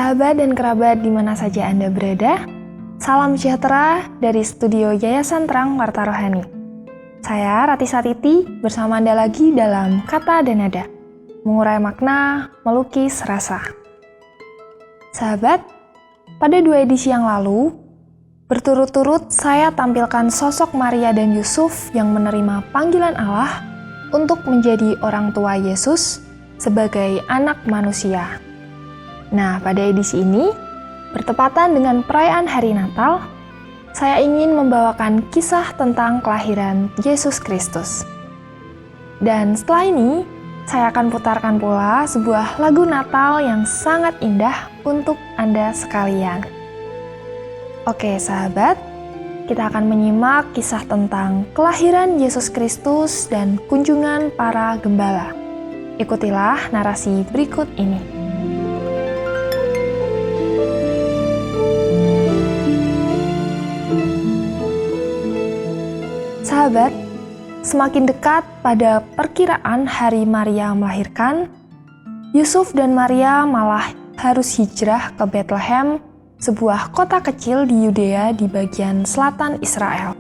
Sahabat dan kerabat di mana saja Anda berada, salam sejahtera dari studio Yayasan Terang Warta Rohani. Saya Rati Satiti bersama Anda lagi dalam Kata dan Nada, mengurai makna, melukis rasa. Sahabat, pada 2 edisi yang lalu, berturut-turut saya tampilkan sosok Maria dan Yusuf yang menerima panggilan Allah untuk menjadi orang tua Yesus sebagai anak manusia. Nah, pada edisi ini, bertepatan dengan perayaan Hari Natal, saya ingin membawakan kisah tentang kelahiran Yesus Kristus. Dan setelah ini, saya akan putarkan pula sebuah lagu Natal yang sangat indah untuk Anda sekalian. Oke, sahabat, kita akan menyimak kisah tentang kelahiran Yesus Kristus dan kunjungan para gembala. Ikutilah narasi berikut ini. Sahabat, semakin dekat pada perkiraan hari Maria melahirkan, Yusuf dan Maria malah harus hijrah ke Bethlehem, sebuah kota kecil di Yudea di bagian selatan Israel.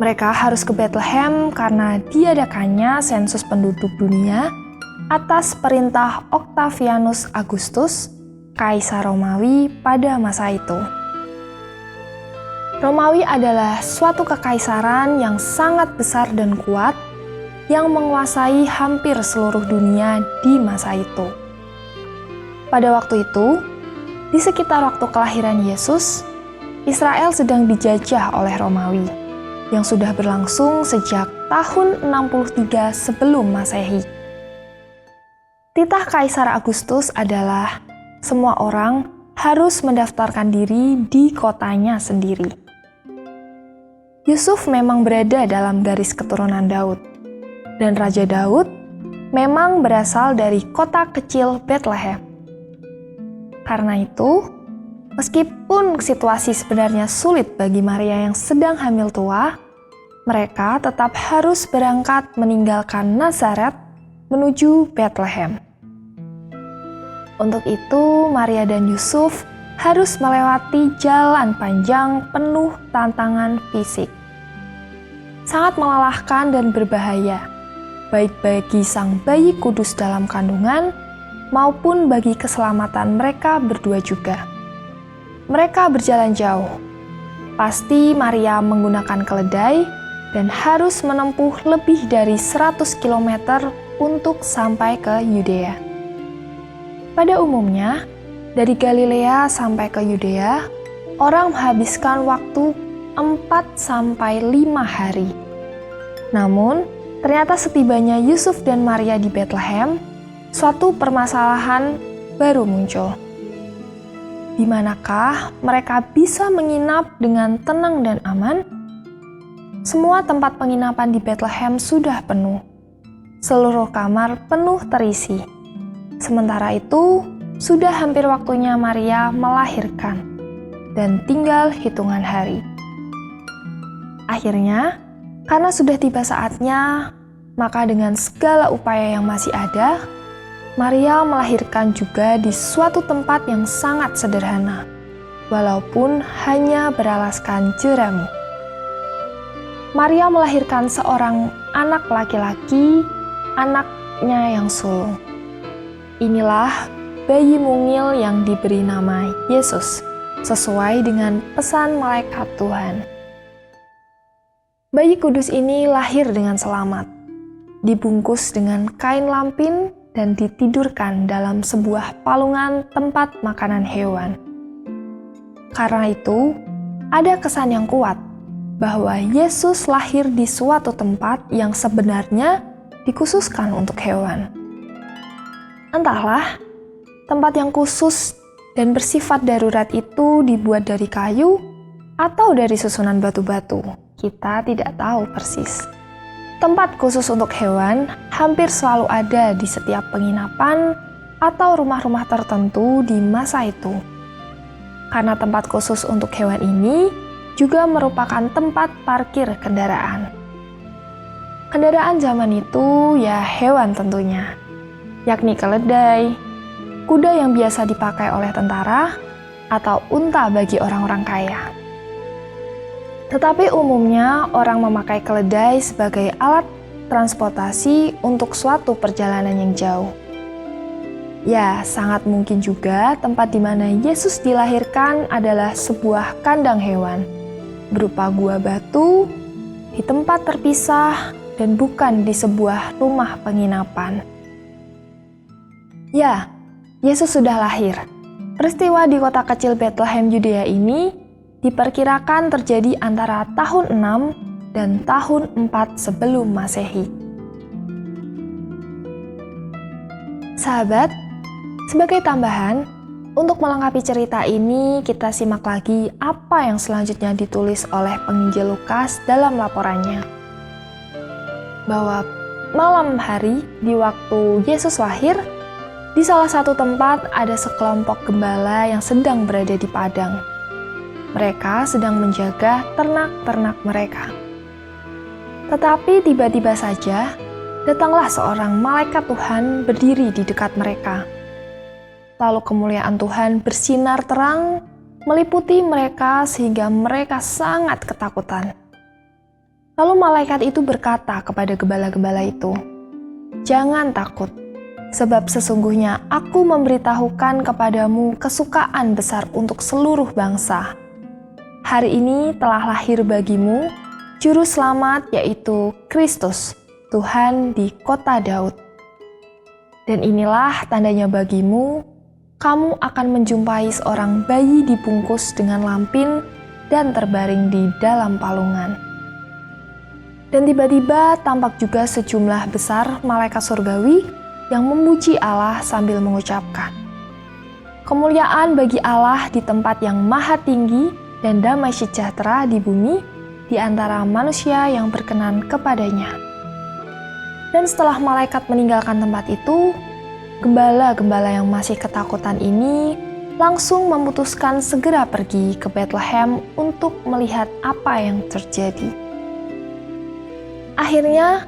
Mereka harus ke Bethlehem karena diadakannya sensus penduduk dunia atas perintah Octavianus Augustus, Kaisar Romawi pada masa itu. Romawi adalah suatu kekaisaran yang sangat besar dan kuat yang menguasai hampir seluruh dunia di masa itu. Pada waktu itu, di sekitar waktu kelahiran Yesus, Israel sedang dijajah oleh Romawi yang sudah berlangsung sejak tahun 63 sebelum Masehi. Titah Kaisar Agustus adalah semua orang harus mendaftarkan diri di kotanya sendiri. Yusuf memang berada dalam garis keturunan Daud, dan Raja Daud memang berasal dari kota kecil Bethlehem. Karena itu, meskipun situasi sebenarnya sulit bagi Maria yang sedang hamil tua, mereka tetap harus berangkat meninggalkan Nazaret menuju Bethlehem. Untuk itu, Maria dan Yusuf harus melewati jalan panjang penuh tantangan fisik. Sangat melelahkan dan berbahaya, baik bagi sang bayi kudus dalam kandungan maupun bagi keselamatan mereka berdua juga. Mereka berjalan jauh. Pasti Maria menggunakan keledai dan harus menempuh lebih dari 100 km untuk sampai ke Yudea. Pada umumnya, dari Galilea sampai ke Yudea, orang menghabiskan waktu 4-5 hari. Namun, ternyata setibanya Yusuf dan Maria di Bethlehem, suatu permasalahan baru muncul. Di manakah mereka bisa menginap dengan tenang dan aman? Semua tempat penginapan di Bethlehem sudah penuh. Seluruh kamar penuh terisi. Sementara itu, sudah hampir waktunya Maria melahirkan dan tinggal hitungan hari. Akhirnya, karena sudah tiba saatnya, maka dengan segala upaya yang masih ada, Maria melahirkan juga di suatu tempat yang sangat sederhana, walaupun hanya beralaskan jerami. Maria melahirkan seorang anak laki-laki, anaknya yang sulung. Inilah bayi mungil yang diberi nama Yesus, sesuai dengan pesan malaikat Tuhan. Bayi kudus ini lahir dengan selamat, dibungkus dengan kain lampin dan ditidurkan dalam sebuah palungan tempat makanan hewan. Karena itu, ada kesan yang kuat bahwa Yesus lahir di suatu tempat yang sebenarnya dikhususkan untuk hewan. Entahlah, tempat yang khusus dan bersifat darurat itu dibuat dari kayu atau dari susunan batu-batu. Kita tidak tahu persis. Tempat khusus untuk hewan hampir selalu ada di setiap penginapan atau rumah-rumah tertentu di masa itu. Karena tempat khusus untuk hewan ini juga merupakan tempat parkir kendaraan. Kendaraan zaman itu ya hewan tentunya, yakni keledai, kuda yang biasa dipakai oleh tentara, atau unta bagi orang-orang kaya. Tetapi umumnya orang memakai keledai sebagai alat transportasi untuk suatu perjalanan yang jauh. Ya, sangat mungkin juga tempat di mana Yesus dilahirkan adalah sebuah kandang hewan, berupa gua batu, di tempat terpisah, dan bukan di sebuah rumah penginapan. Ya, Yesus sudah lahir. Peristiwa di kota kecil Bethlehem Yudea ini diperkirakan terjadi antara tahun 6 dan tahun 4 sebelum Masehi. Sahabat, sebagai tambahan, untuk melengkapi cerita ini, kita simak lagi apa yang selanjutnya ditulis oleh penginjil Lukas dalam laporannya. Bahwa malam hari di waktu Yesus lahir, di salah satu tempat ada sekelompok gembala yang sedang berada di padang. Mereka sedang menjaga ternak-ternak mereka. Tetapi tiba-tiba saja, datanglah seorang malaikat Tuhan berdiri di dekat mereka. Lalu kemuliaan Tuhan bersinar terang, meliputi mereka sehingga mereka sangat ketakutan. Lalu malaikat itu berkata kepada gembala-gembala itu, "Jangan takut, sebab sesungguhnya aku memberitahukan kepadamu kesukaan besar untuk seluruh bangsa. Hari ini telah lahir bagimu Juru Selamat, yaitu Kristus, Tuhan di kota Daud. Dan inilah tandanya bagimu, kamu akan menjumpai seorang bayi dibungkus dengan lampin dan terbaring di dalam palungan." Dan tiba-tiba tampak juga sejumlah besar malaikat surgawi yang memuji Allah sambil mengucapkan, "Kemuliaan bagi Allah di tempat yang maha tinggi dan damai sejahtera di bumi di antara manusia yang berkenan kepadanya." Dan setelah malaikat meninggalkan tempat itu, gembala-gembala yang masih ketakutan ini langsung memutuskan segera pergi ke Bethlehem untuk melihat apa yang terjadi. Akhirnya,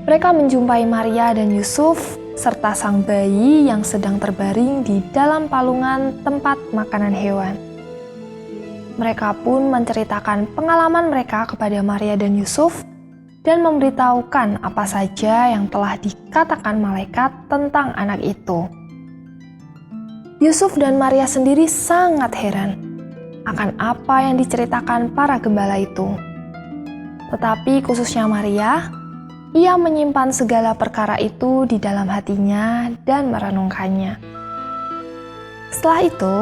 mereka menjumpai Maria dan Yusuf serta sang bayi yang sedang terbaring di dalam palungan tempat makanan hewan. Mereka pun menceritakan pengalaman mereka kepada Maria dan Yusuf dan memberitahukan apa saja yang telah dikatakan malaikat tentang anak itu. Yusuf dan Maria sendiri sangat heran akan apa yang diceritakan para gembala itu. Tetapi khususnya Maria, ia menyimpan segala perkara itu di dalam hatinya dan merenungkannya. Setelah itu,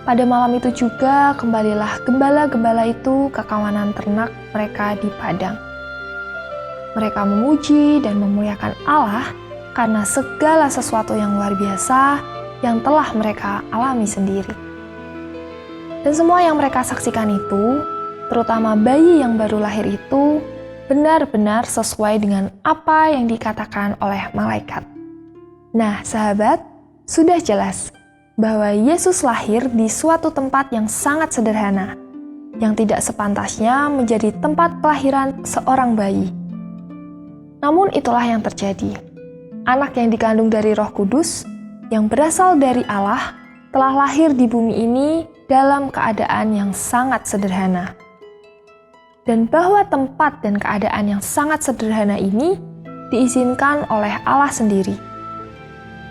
pada malam itu juga kembalilah gembala-gembala itu ke kawanan ternak mereka di padang. Mereka memuji dan memuliakan Allah karena segala sesuatu yang luar biasa yang telah mereka alami sendiri. Dan semua yang mereka saksikan itu, terutama bayi yang baru lahir itu, benar-benar sesuai dengan apa yang dikatakan oleh malaikat. Nah, sahabat, sudah jelas bahwa Yesus lahir di suatu tempat yang sangat sederhana, yang tidak sepantasnya menjadi tempat kelahiran seorang bayi. Namun itulah yang terjadi. Anak yang dikandung dari Roh Kudus, yang berasal dari Allah, telah lahir di bumi ini dalam keadaan yang sangat sederhana. Dan bahwa tempat dan keadaan yang sangat sederhana ini diizinkan oleh Allah sendiri,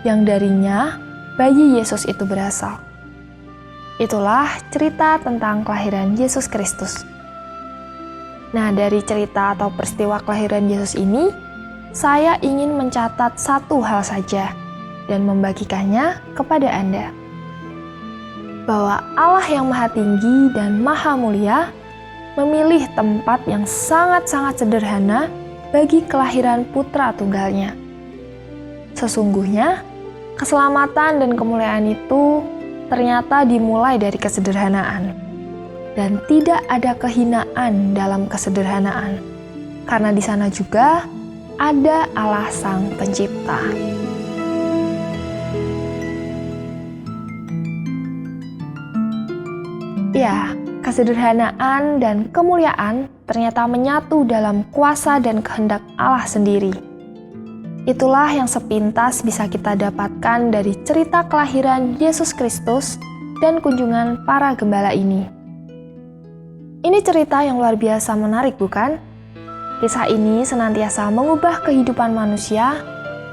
yang darinya bayi Yesus itu berasal. Itulah cerita tentang kelahiran Yesus Kristus. Nah, dari cerita atau peristiwa kelahiran Yesus ini, saya ingin mencatat satu hal saja dan membagikannya kepada Anda. Bahwa Allah yang Maha Tinggi dan Maha Mulia memilih tempat yang sangat-sangat sederhana bagi kelahiran putra tunggalnya. Sesungguhnya, keselamatan dan kemuliaan itu ternyata dimulai dari kesederhanaan. Dan tidak ada kehinaan dalam kesederhanaan, karena di sana juga ada Allah Sang Pencipta. Ya, kesederhanaan dan kemuliaan ternyata menyatu dalam kuasa dan kehendak Allah sendiri. Itulah yang sepintas bisa kita dapatkan dari cerita kelahiran Yesus Kristus dan kunjungan para gembala ini. Ini cerita yang luar biasa menarik, bukan? Kisah ini senantiasa mengubah kehidupan manusia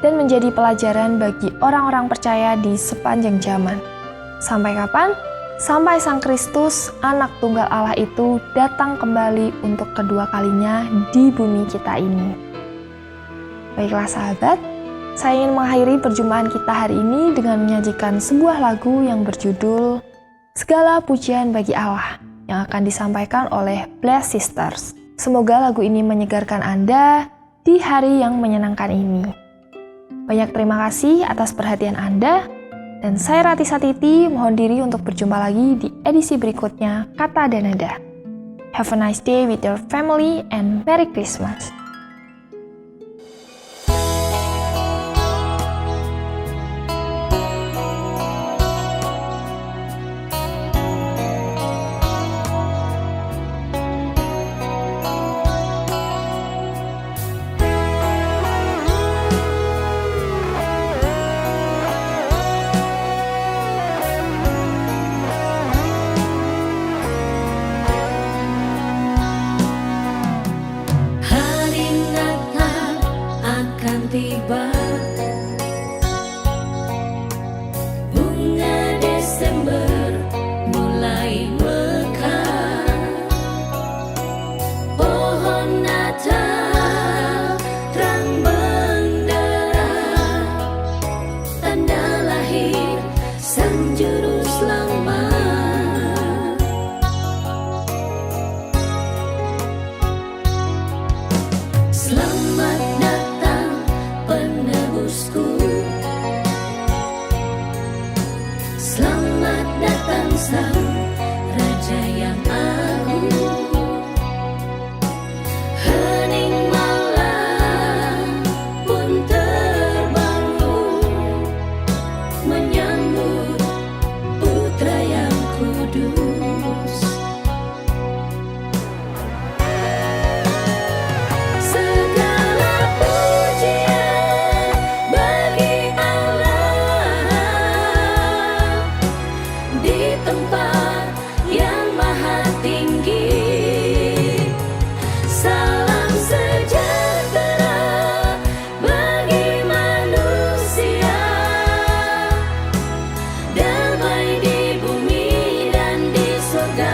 dan menjadi pelajaran bagi orang-orang percaya di sepanjang zaman. Sampai kapan? Sampai Sang Kristus, Anak Tunggal Allah itu datang kembali untuk kedua kalinya di bumi kita ini. Baiklah sahabat, saya ingin mengakhiri perjumpaan kita hari ini dengan menyajikan sebuah lagu yang berjudul Segala Pujian Bagi Allah yang akan disampaikan oleh Blessed Sisters. Semoga lagu ini menyegarkan Anda di hari yang menyenangkan ini. Banyak terima kasih atas perhatian Anda, dan saya Rati Satiti mohon diri untuk berjumpa lagi di edisi berikutnya Kata dan Nada. Have a nice day with your family and Merry Christmas. Tiba bunga Desember mulai mekar, pohon Natal terang bendera, tanda lahir Sang Juru Selamat. Selamat datang penebusku, selamat datang Sang Raja yang agung. Hening malam pun terbangun menyambut Putra yang kudus. Segala pujian bagi Allah di tempat yang maha tinggi. Salam sejahtera bagi manusia, damai di bumi dan di surga.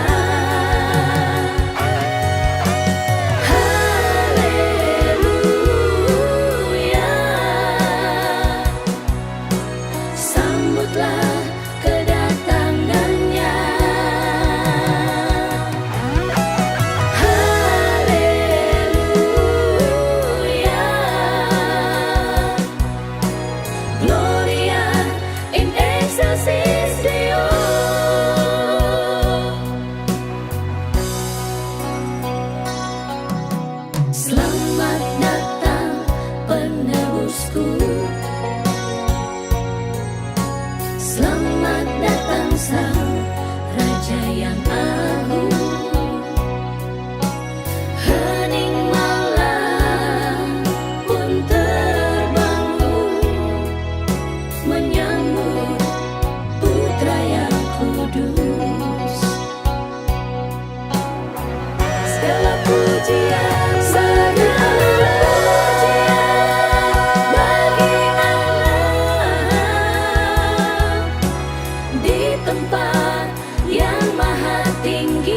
Haleluya, sambutlah kedatangannya. Haleluya, Gloria in excelsis Deo. Selamat datang penebusku, selamat datang Sang Raja yang agung. Hening malam pun terbangun menyambut Putra yang kudus. Segala pujian, segala pujian bagi Allah di tempat yang maha tinggi.